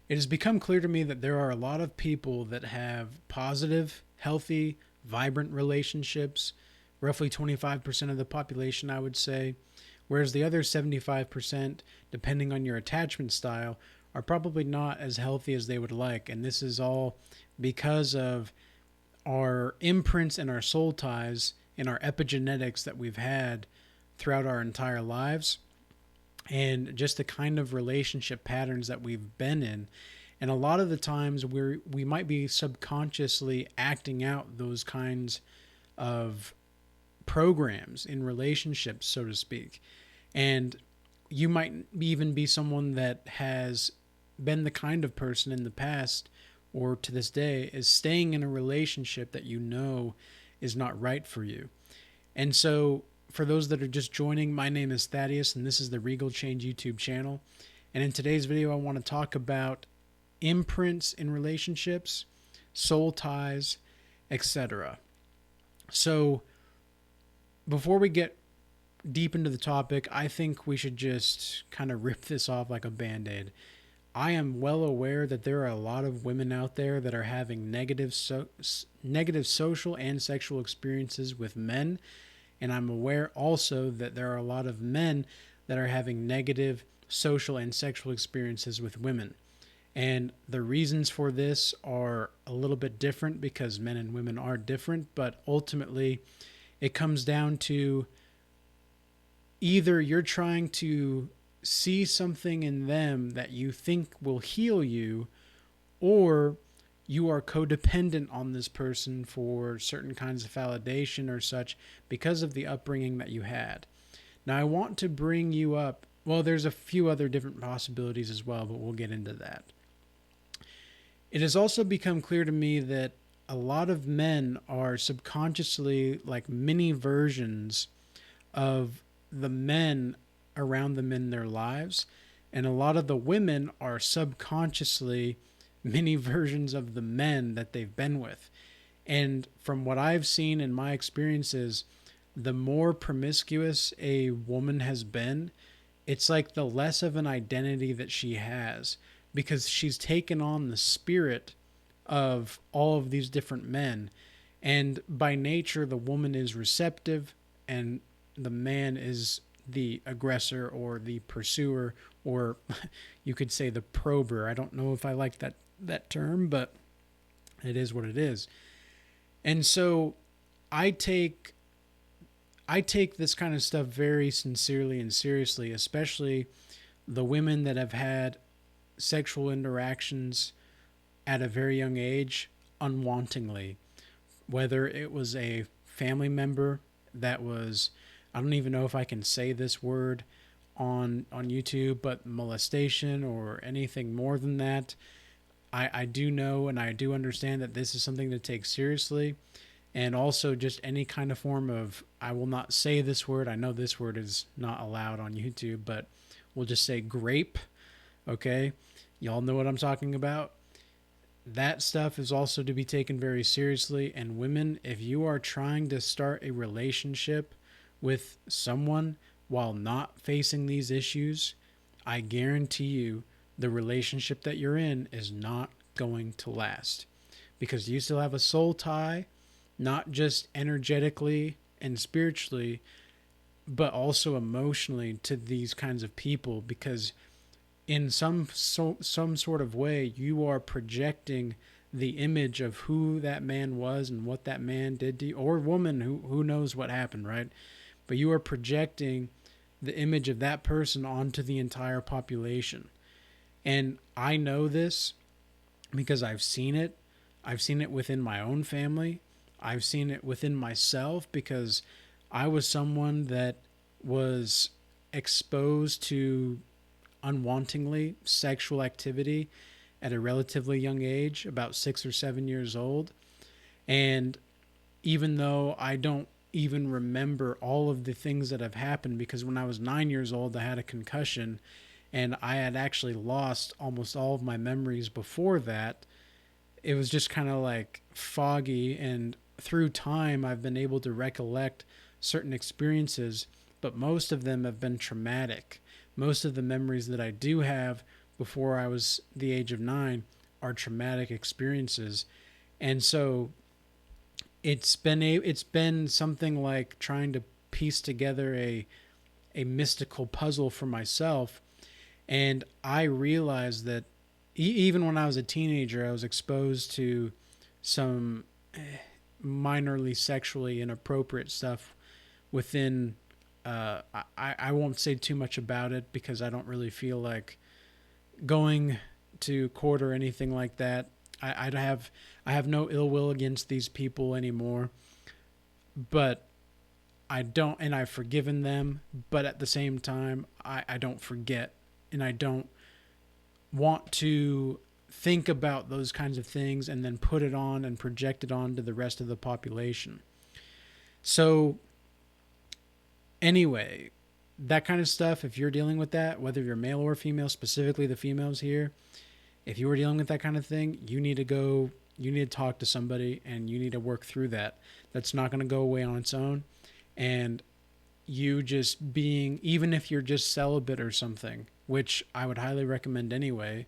It has become clear to me that there are a lot of people that have positive, healthy, vibrant relationships, roughly 25% of the population, I would say, whereas the other 75%, depending on your attachment style, are probably not as healthy as they would like. And this is all because of our imprints and our soul ties and our epigenetics that we've had throughout our entire lives, and just the kind of relationship patterns that we've been in. And a lot of the times we might be subconsciously acting out those kinds of programs in relationships, so to speak. And you might even be someone that has been the kind of person in the past or to this day is staying in a relationship that you know is not right for you. And so, for those that are just joining, my name is Thaddeus, and this is the Regal Change YouTube channel. And in today's video, I want to talk about imprints in relationships, soul ties, etc. So, before we get deep into the topic, I think we should just kind of rip this off like a band-aid. I am well aware that there are a lot of women out there that are having negative social and sexual experiences with men, and I'm aware also that there are a lot of men that are having negative social and sexual experiences with women. And the reasons for this are a little bit different because men and women are different, but ultimately it comes down to either you're trying to see something in them that you think will heal you, or you are codependent on this person for certain kinds of validation or such because of the upbringing that you had. Now, I want to bring you up, well, there's a few other different possibilities as well, but we'll get into that. It has also become clear to me that a lot of men are subconsciously like mini versions of the men around them in their lives, and a lot of the women are subconsciously many versions of the men that they've been with. And from what I've seen in my experiences, the more promiscuous a woman has been, it's like the less of an identity that she has, because she's taken on the spirit of all of these different men. And by nature, the woman is receptive and the man is the aggressor or the pursuer, or you could say the prober. I don't know if I like that term, but it is what it is. And so I take this kind of stuff very sincerely and seriously, especially the women that have had sexual interactions at a very young age unwantingly, whether it was a family member that was, I don't even know if I can say this word on YouTube, but molestation or anything more than that. I do know and I do understand that this is something to take seriously. And also just any kind of form of, I will not say this word. I know this word is not allowed on YouTube, but we'll just say grape. Okay? Y'all know what I'm talking about. That stuff is also to be taken very seriously. And women, if you are trying to start a relationship with someone while not facing these issues, I guarantee you the relationship that you're in is not going to last, because you still have a soul tie, not just energetically and spiritually, but also emotionally to these kinds of people, because in some sort of way you are projecting the image of who that man was and what that man did to you, or woman, who knows what happened, right? But you are projecting the image of that person onto the entire population. And I know this because I've seen it. I've seen it within my own family. I've seen it within myself because I was someone that was exposed to unwantingly sexual activity at a relatively young age, about 6 or 7 years old. And even though I don't even remember all of the things that have happened, because when I was 9 years old, I had a concussion and I had actually lost almost all of my memories before that. It was just kind of like foggy, and through time, I've been able to recollect certain experiences, but most of them have been traumatic. Most of the memories that I do have before I was the age of 9 are traumatic experiences. And so it's been something like trying to piece together a mystical puzzle for myself. And I realized that even when I was a teenager, I was exposed to some minorly sexually inappropriate stuff within. I won't say too much about it because I don't really feel like going to court or anything like that. I have no ill will against these people anymore, but I don't, and I've forgiven them. But at the same time, I don't forget, and I don't want to think about those kinds of things and then put it on and project it on to the rest of the population. So anyway, that kind of stuff, if you're dealing with that, whether you're male or female, specifically the females here, if you were dealing with that kind of thing, you need to talk to somebody and you need to work through that. That's not going to go away on its own. And you just being, even if you're just celibate or something, which I would highly recommend anyway,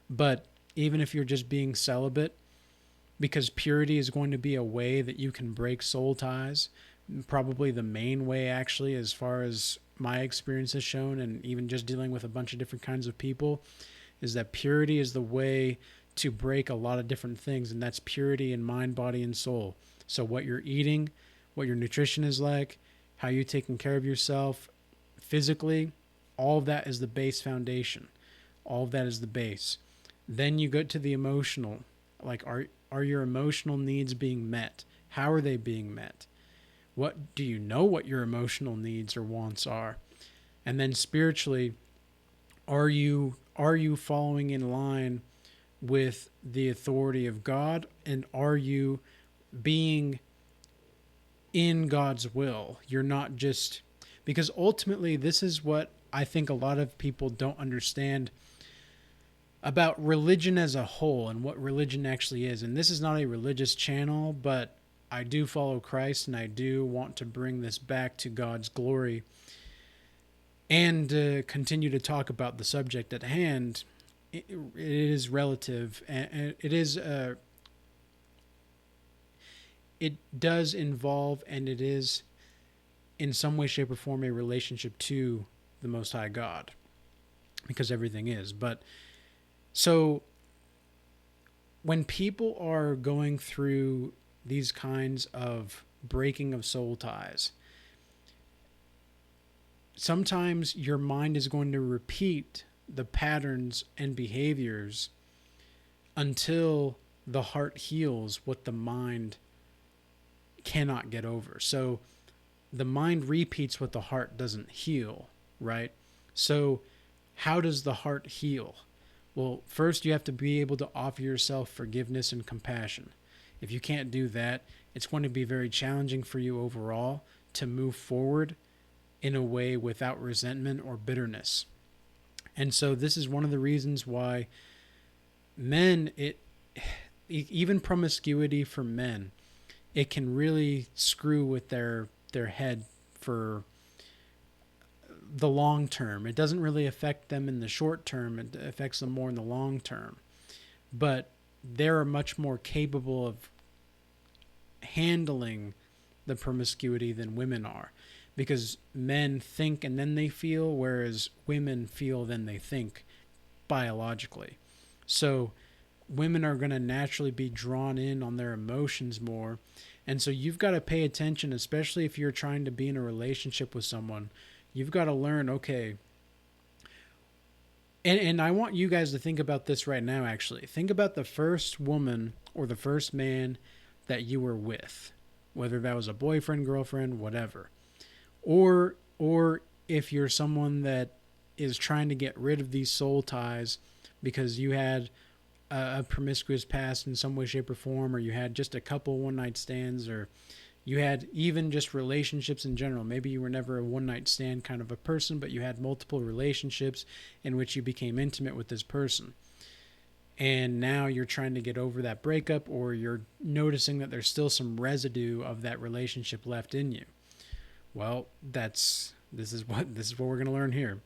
but even if you're just being celibate, because purity is going to be a way that you can break soul ties, probably the main way, actually, as far as my experience has shown, and even just dealing with a bunch of different kinds of people, is that purity is the way to break a lot of different things, and that's purity in mind, body, and soul. So what you're eating, what your nutrition is like, how you're taking care of yourself physically, all of that is the base foundation. All of that is the base. Then you go to the emotional. Like, are your emotional needs being met? How are they being met? What do you know what your emotional needs or wants are? And then spiritually, are you following in line with the authority of God, and are you being in God's will? You're not just, because ultimately this is what I think a lot of people don't understand about religion as a whole and what religion actually is. And this is not a religious channel, but I do follow Christ and I do want to bring this back to God's glory and continue to talk about the subject at hand. It is relative, and it does involve, and it is in some way, shape, or form a relationship to the Most High God, because everything is. But so when people are going through these kinds of breaking of soul ties, sometimes your mind is going to repeat the patterns and behaviors until the heart heals what the mind cannot get over. So the mind repeats what the heart doesn't heal, right? So how does the heart heal? Well, first you have to be able to offer yourself forgiveness and compassion. If you can't do that, it's going to be very challenging for you overall to move forward in a way without resentment or bitterness. And so this is one of the reasons why men, even promiscuity for men, it can really screw with their head for the long term. It doesn't really affect them in the short term. It affects them more in the long term. But they're much more capable of handling the promiscuity than women are, because men think and then they feel, whereas women feel then they think biologically. So women are going to naturally be drawn in on their emotions more. And so you've got to pay attention, especially if you're trying to be in a relationship with someone. You've got to learn, okay, and I want you guys to think about this right now, actually. Think about the first woman or the first man that you were with, whether that was a boyfriend, girlfriend, whatever. Or if you're someone that is trying to get rid of these soul ties because you had a promiscuous past in some way, shape, or form, or you had just a couple one-night stands, or you had even just relationships in general. Maybe you were never a one-night stand kind of a person, but you had multiple relationships in which you became intimate with this person. And now you're trying to get over that breakup, or you're noticing that there's still some residue of that relationship left in you. Well, this is what we're going to learn here.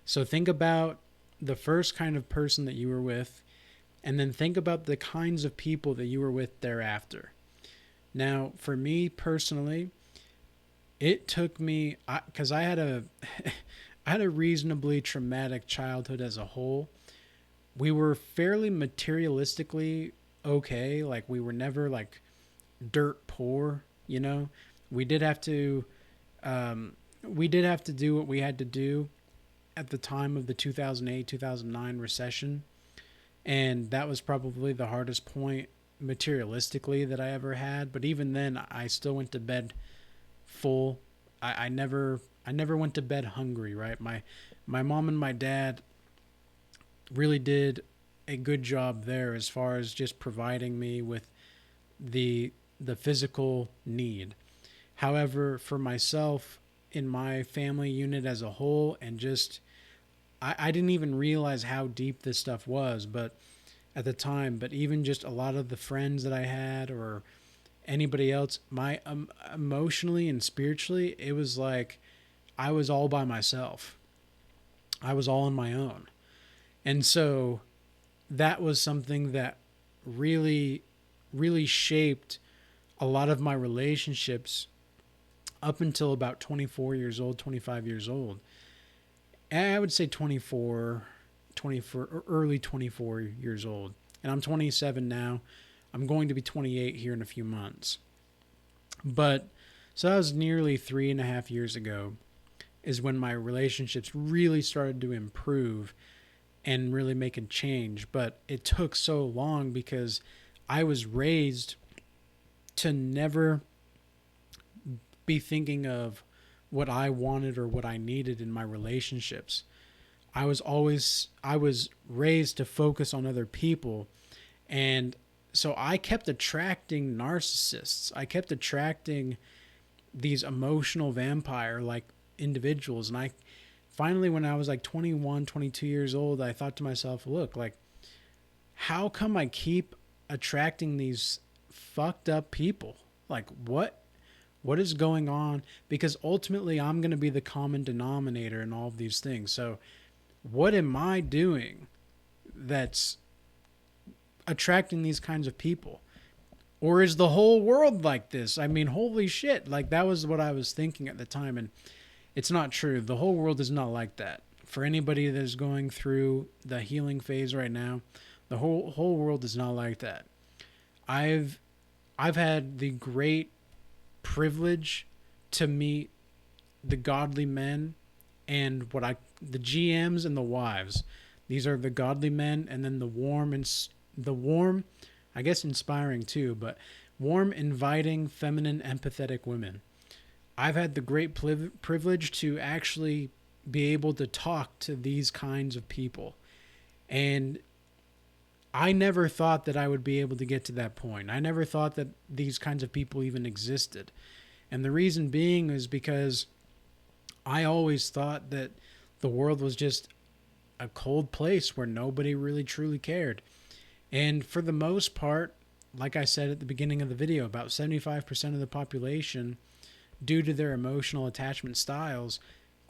So think about the first kind of person that you were with, and then think about the kinds of people that you were with thereafter. Now, for me personally, it took me because I had a I had a reasonably traumatic childhood as a whole. We were fairly materialistically okay. Like we were never like dirt poor, you know. We did have to we did have to do what we had to do at the time of the 2008 2009 recession, and that was probably the hardest point materialistically that I ever had. But even then, I still went to bed full. I never went to bed hungry. Right, my mom and my dad really did a good job there as far as just providing me with the the physical need. However, for myself, in my family unit as a whole, and just I didn't even realize how deep this stuff was, but at the time, but even just a lot of the friends that I had or anybody else, my emotionally and spiritually, it was like I was all by myself. I was all on my own. And so that was something that really, really shaped a lot of my relationships up until about 24 years old, 25 years old. And I would say 24, 24, or early 24 years old. And I'm 27 now. I'm going to be 28 here in a few months. But so that was nearly 3.5 years ago, is when my relationships really started to improve and really make a change. But it took so long because I was raised to never be thinking of what I wanted or what I needed in my relationships. I was raised to focus on other people, and so I kept attracting narcissists. I kept attracting these emotional vampire like individuals, and I finally, when I was like 21, 22 years old, I thought to myself, look, like, how come I keep attracting these fucked up people? Like, what is going on? Because ultimately I'm going to be the common denominator in all of these things. So what am I doing that's attracting these kinds of people? Or is the whole world like this? I mean, holy shit. Like, that was what I was thinking at the time. And it's not true. The whole world is not like that. For anybody that is going through the healing phase right now, the whole world is not like that. I've had the great privilege to meet the godly men and the GMs and the wives. These are the godly men, and then the warm, I guess inspiring too, but warm, inviting, feminine, empathetic women. I've had the great privilege to actually be able to talk to these kinds of people. And I never thought that I would be able to get to that point. I never thought that these kinds of people even existed. And the reason being is because I always thought that the world was just a cold place where nobody really truly cared. And for the most part, like I said at the beginning of the video, about 75% of the population, due to their emotional attachment styles,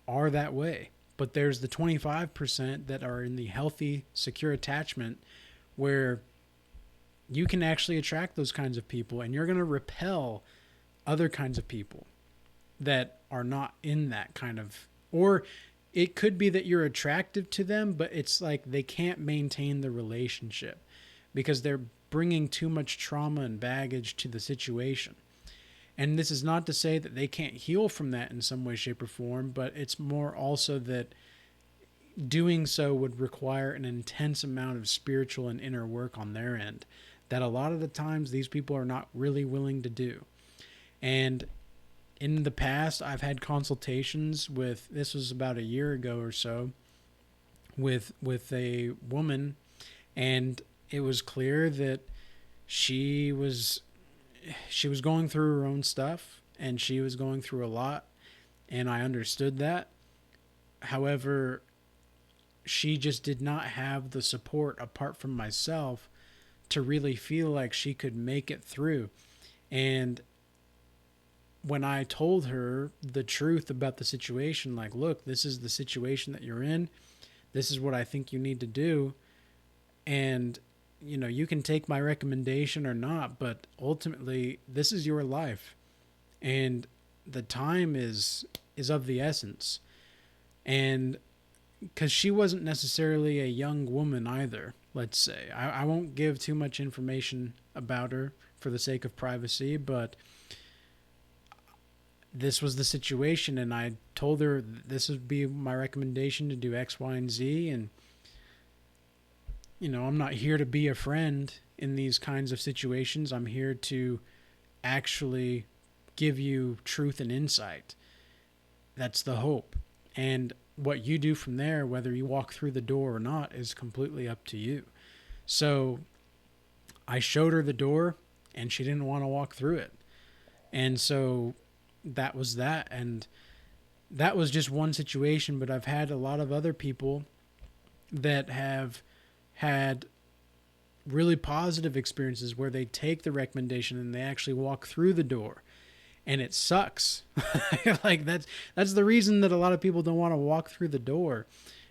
are that way. But there's the 25% that are in the healthy, secure attachment where you can actually attract those kinds of people, and you're going to repel other kinds of people that are not in that kind of, or it could be that you're attractive to them, but it's like they can't maintain the relationship because they're bringing too much trauma and baggage to the situation. And this is not to say that they can't heal from that in some way, shape, or form, but it's more also that doing so would require an intense amount of spiritual and inner work on their end that a lot of the times these people are not really willing to do. And in the past, I've had consultations with, this was about a year ago or so, with a woman, and it was clear that she was going through her own stuff, and she was going through a lot, and I understood that. However, she just did not have the support apart from myself to really feel like she could make it through. And when I told her the truth about the situation, like, look, this is the situation that you're in, This is what I think you need to do. And, you can take my recommendation or not, but ultimately, this is your life. And the time is of the essence. And because she wasn't necessarily a young woman either, let's say. I won't give too much information about her for the sake of privacy, but this was the situation, and I told her this would be my recommendation to do X, Y, and Z. And, I'm not here to be a friend in these kinds of situations. I'm here to actually give you truth and insight. That's the hope. And what you do from there, whether you walk through the door or not, is completely up to you. So I showed her the door, and she didn't want to walk through it. And so that was that. And that was just one situation, but I've had a lot of other people that have had really positive experiences where they take the recommendation and they actually walk through the door, and it sucks. Like that's the reason that a lot of people don't want to walk through the door.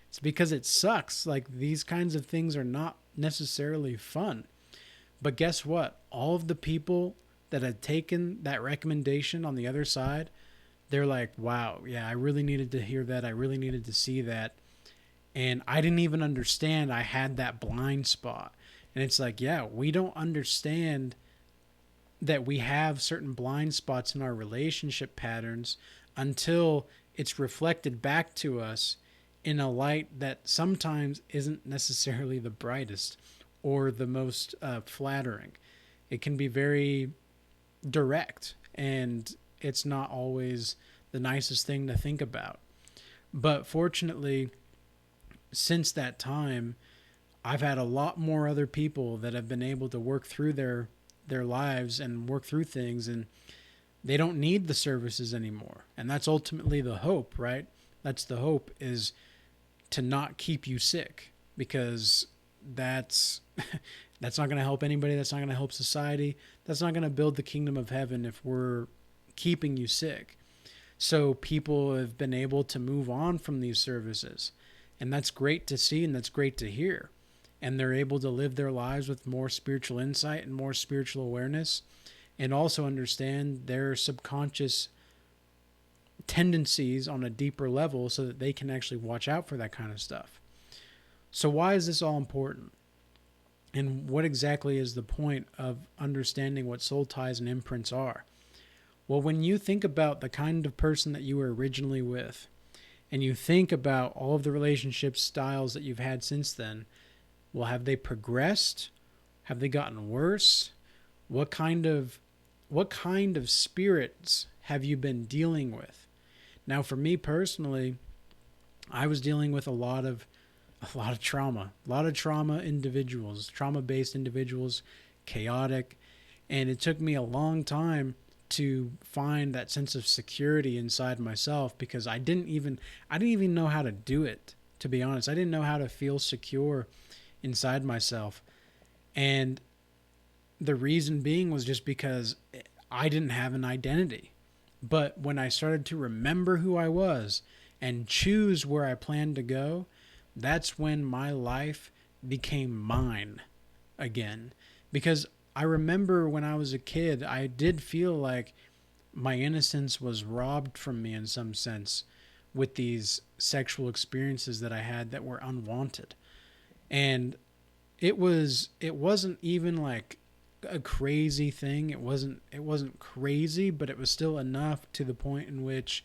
It's because it sucks. Like, these kinds of things are not necessarily fun. But guess what? All of the people that had taken that recommendation on the other side, they're like, wow, yeah, I really needed to hear that. I really needed to see that. And I didn't even understand I had that blind spot. And it's like, yeah, we don't understand that we have certain blind spots in our relationship patterns until it's reflected back to us in a light that sometimes isn't necessarily the brightest or the most flattering. It can be very direct, and it's not always the nicest thing to think about. But fortunately, since that time, I've had a lot more other people that have been able to work through their lives and work through things, and they don't need the services anymore. And that's ultimately the hope, right? That's the hope, is to not keep you sick, because that's that's not going to help anybody. That's not going to help society. That's not going to build the kingdom of heaven if we're keeping you sick. So people have been able to move on from these services, and that's great to see, and that's great to hear. And they're able to live their lives with more spiritual insight and more spiritual awareness, and also understand their subconscious tendencies on a deeper level so that they can actually watch out for that kind of stuff. So why is this all important? And what exactly is the point of understanding what soul ties and imprints are? Well, when you think about the kind of person that you were originally with, and you think about all of the relationship styles that you've had since then, well, have they progressed? Have they gotten worse? What kind of spirits have you been dealing with? Now, for me personally, I was dealing with a lot of trauma, individuals, trauma-based individuals, chaotic, and it took me a long time to find that sense of security inside myself, because I didn't even know how to do it, to be honest. I didn't know how to feel secure inside myself. And the reason being was just because I didn't have an identity. But when I started to remember who I was and choose where I planned to go, that's when my life became mine again. Because I remember when I was a kid, I did feel like my innocence was robbed from me in some sense with these sexual experiences that I had that were unwanted. And it wasn't even like a crazy thing. It wasn't crazy, but it was still enough to the point in which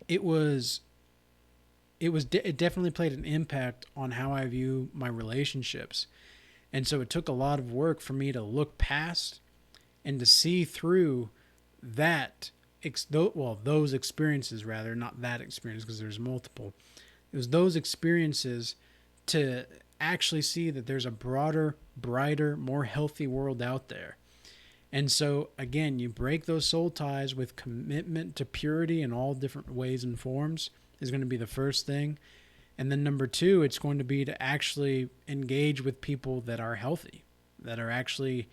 it definitely played an impact on how I view my relationships. And so it took a lot of work for me to look past and to see through those experiences, rather, not that experience, because there's multiple. It was those experiences to actually see that there's a broader, brighter, more healthy world out there. And so, again, you break those soul ties with commitment to purity in all different ways and forms is going to be the first thing. And then number two, it's going to be to actually engage with people that are healthy, that are actually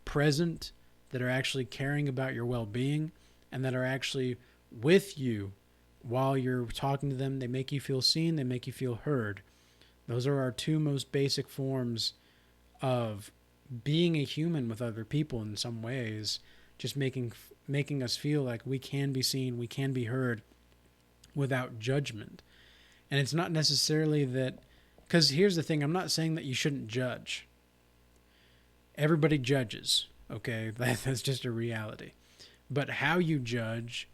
present, that are actually caring about your well-being, and that are actually with you while you're talking to them, they make you feel seen, they make you feel heard. Those are our two most basic forms of being a human with other people in some ways, just making us feel like we can be seen, we can be heard without judgment. And it's not necessarily that, because here's the thing, I'm not saying that you shouldn't judge. Everybody judges, okay? That's just a reality. But how you judge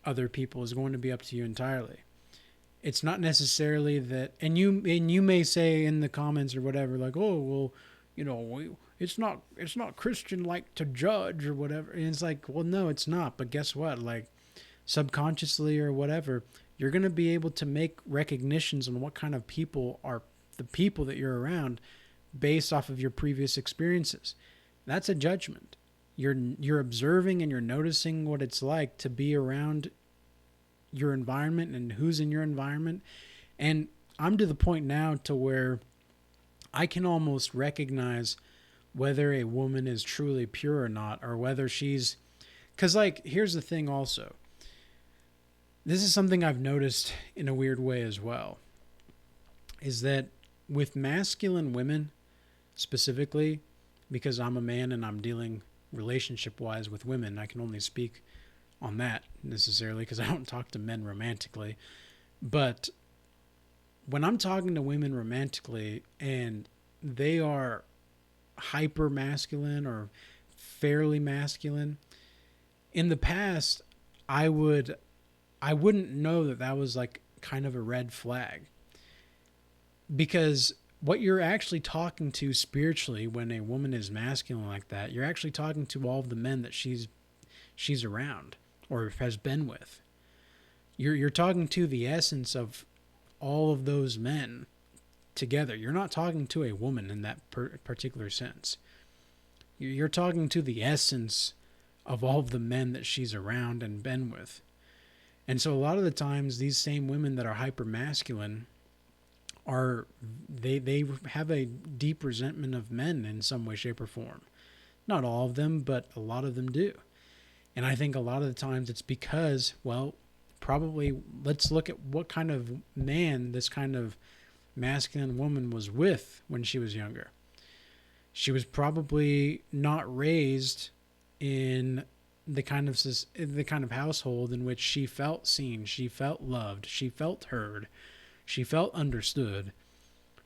other people is going to be up to you entirely. It's not necessarily that, and you may say in the comments or whatever, like, oh well, it's not Christian like to judge or whatever. And it's like, well, no, it's not. But guess what? Like, subconsciously or whatever, you're going to be able to make recognitions on what kind of people are the people that you're around based off of your previous experiences. That's a judgment. You're observing and you're noticing what it's like to be around your environment and who's in your environment. And I'm to the point now to where I can almost recognize whether a woman is truly pure or not, or whether she's, because like, here's the thing also. This is something I've noticed in a weird way as well, is that with masculine women specifically, because I'm a man and I'm dealing relationship wise with women, I can only speak on that necessarily because I don't talk to men romantically. But when I'm talking to women romantically and they are hyper masculine or fairly masculine, in the past I wouldn't know that was like kind of a red flag, because what you're actually talking to spiritually when a woman is masculine like that, you're actually talking to all of the men that she's around or has been with. You're talking to the essence of all of those men together. You're not talking to a woman in that particular sense. You're talking to the essence of all of the men that she's around and been with. And so a lot of the times these same women that are hyper masculine they have a deep resentment of men in some way, shape, or form. Not all of them, but a lot of them do. And I think a lot of the times it's because, well, probably let's look at what kind of man this kind of masculine woman was with when she was younger. She was probably not raised in the kind of household in which she felt seen, she felt loved, she felt heard, she felt understood.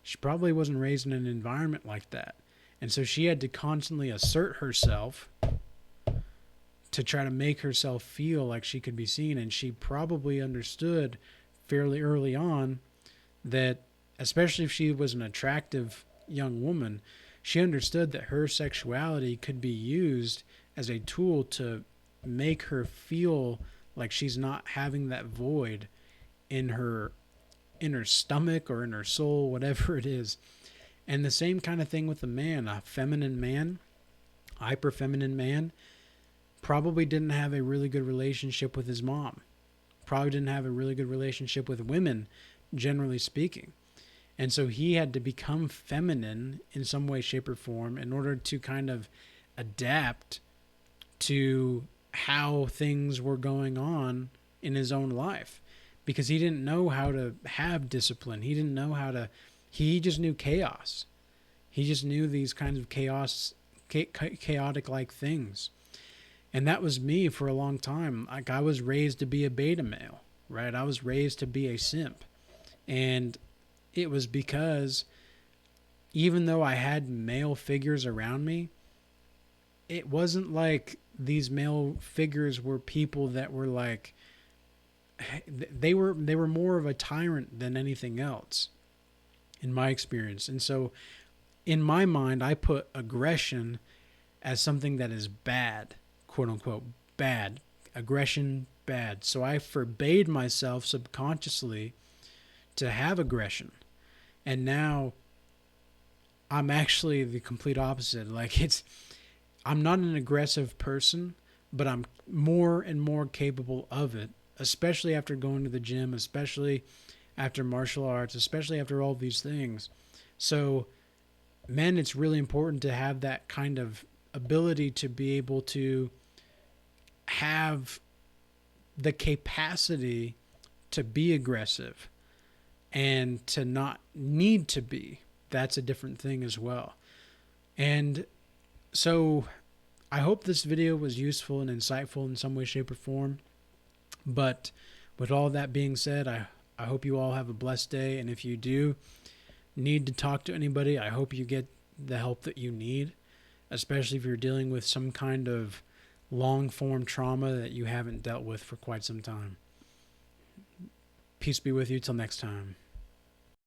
She probably wasn't raised in an environment like that. And so she had to constantly assert herself to try to make herself feel like she could be seen. And she probably understood fairly early on that, especially if she was an attractive young woman, she understood that her sexuality could be used as a tool to make her feel like she's not having that void in her stomach or in her soul, whatever it is. And the same kind of thing with a man, a feminine man, hyper feminine man, probably didn't have a really good relationship with his mom. Probably didn't have a really good relationship with women, generally speaking. And so he had to become feminine in some way, shape, or form in order to kind of adapt to how things were going on in his own life, because he didn't know how to have discipline. He didn't know how to, he just knew chaos. He just knew these kinds of chaotic like things. And that was me for a long time. Like, I was raised to be a beta male, right? I was raised to be a simp. And it was because even though I had male figures around me, it wasn't like these male figures were people that were like, they were more of a tyrant than anything else in my experience. And so in my mind, I put aggression as something that is bad, quote unquote, bad. Aggression, bad. So I forbade myself subconsciously to have aggression. And now I'm actually the complete opposite. Like, I'm not an aggressive person, but I'm more and more capable of it, especially after going to the gym, especially after martial arts, especially after all these things. So, men, it's really important to have that kind of ability to be able to have the capacity to be aggressive and to not need to be. That's a different thing as well. And so I hope this video was useful and insightful in some way, shape, or form. But with all that being said, I hope you all have a blessed day. And if you do need to talk to anybody, I hope you get the help that you need, especially if you're dealing with some kind of long-form trauma that you haven't dealt with for quite some time. Peace be with you till next time.